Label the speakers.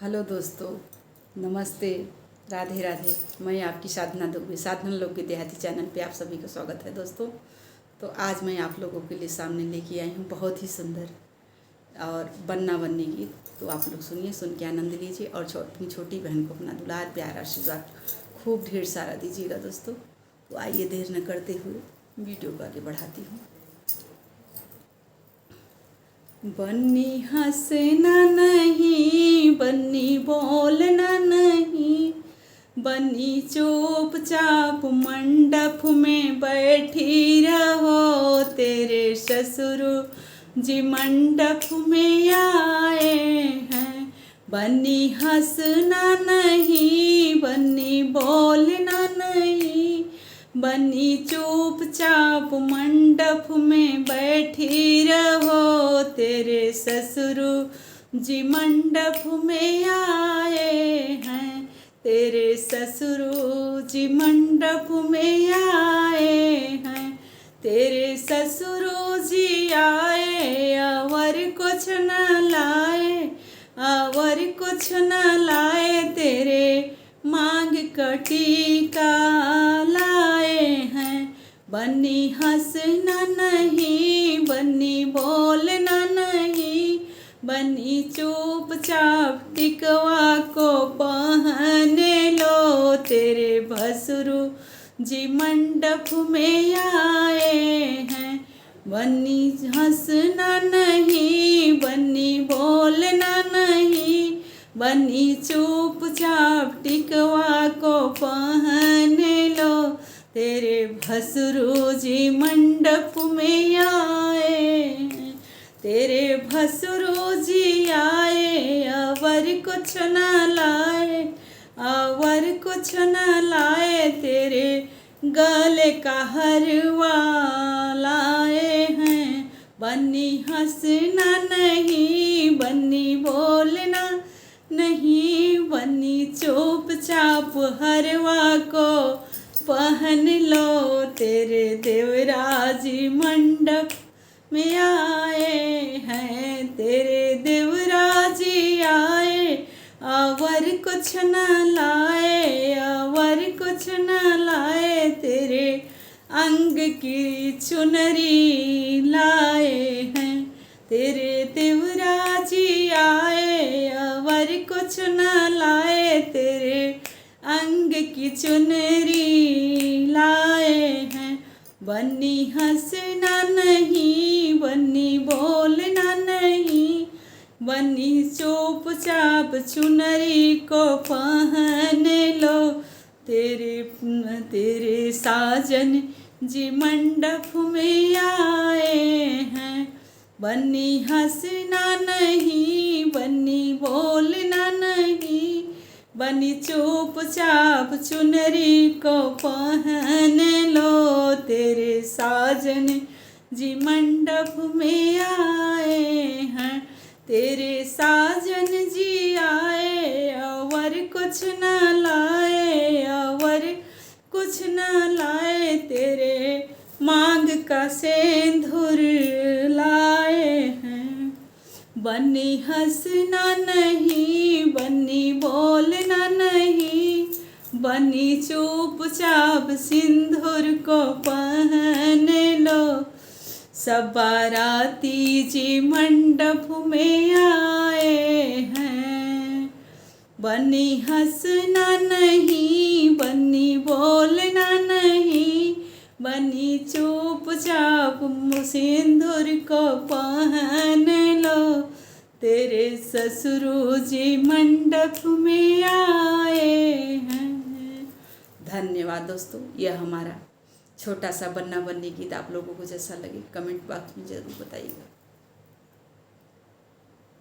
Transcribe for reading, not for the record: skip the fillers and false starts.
Speaker 1: Hello दोस्तों, नमस्ते, राधे राधे। मैं आपकी साधना दुबे, साधना लोक के देहाती चैनल पे आप सभी का स्वागत है दोस्तों। तो आज मैं आप लोगों के लिए सामने लेके आई हूँ बहुत ही सुंदर और बन्ना बन्नी गीत। तो आप लोग सुनिए, सुन के आनंद लीजिए और अपनी छोटी बहन को अपना दुलार प्यार आशीर्वाद खूब ढेर सारा दीजिएगा दोस्तों। तो आइए देर न करते हुए वीडियो को आगे बढ़ाती हूँ। बन्नी हंसना नहीं, बन्नी बोलना नहीं, बन्नी चुपचाप मंडप में बैठी रहो। तेरे ससुर जी मंडप में आए हैं। बन्नी हंसना नहीं, बन्नी बोलना नहीं, बन्नी चुपचाप मंडप में बैठी रहो। तेरे ससुर जी मंडप में आए हैं। तेरे ससुर जी मंडप में आए हैं। तेरे ससुर जी आए और कुछ न लाए, और कुछ न लाए। तेरे मांग कटीका लाए हैं। बन्नी हंसना नहीं, बन्नी बोलना नहीं, बन्नी चुपचाप टिकवा को पहने लो। तेरे भसुरु जी मंडप में आए हैं। बन्नी हंसना नहीं, बन्नी बोलना नहीं, बन्नी चुपचाप टिकवा को पहने लो। तेरे भसुरु जी मंडप में आए हैं। तेरे भसुरु जी आए और कुछ न लाए, और कुछ न लाए। तेरे गले का हरवा लाए हैं। बन्नी हंसना नहीं, बन्नी बोलना नहीं, बन्नी चुपचाप हरवा को पहन लो। तेरे देवराजी मंडप में आए हैं। तेरे देवराजी आए और कुछ न लाए, और कुछ न लाए। तेरे अंग की चुनरी लाए हैं। तेरे देवराजी आए और कुछ न लाए। तेरे अंग की चुनरी लाए हैं। बन्नी हंसना नहीं, बन्नी बोलना नहीं, बन्नी चुपचाप चुनरी को पहन लो। तेरे साजन जी मंडप में आए हैं। बन्नी हंसना नहीं, बन्नी बोलना नहीं, बन्नी चुपचाप चुनरी को पहन लो। तेरे साजन जी मंडप में आए हैं। तेरे साजन जी आए और कुछ न लाए, और कुछ न लाए। तेरे मांग का सिंदूर लाए हैं। बन्नी हंसना नहीं, बन्नी बोलना नहीं, बन्नी चुपचाप सिंदूर को पहन लो। सब बाराती जी मंडप में आए हैं। बन्नी हंसना नहीं, बन्नी बोलना नहीं, बन्नी चुपचाप सिंदूर को पहन लो। तेरे ससुर जी मंडप में आए हैं। धन्यवाद दोस्तों। यह हमारा छोटा सा बन्ना बन्नी गीत आप लोगों को जैसा लगे कमेंट बॉक्स में ज़रूर बताइएगा।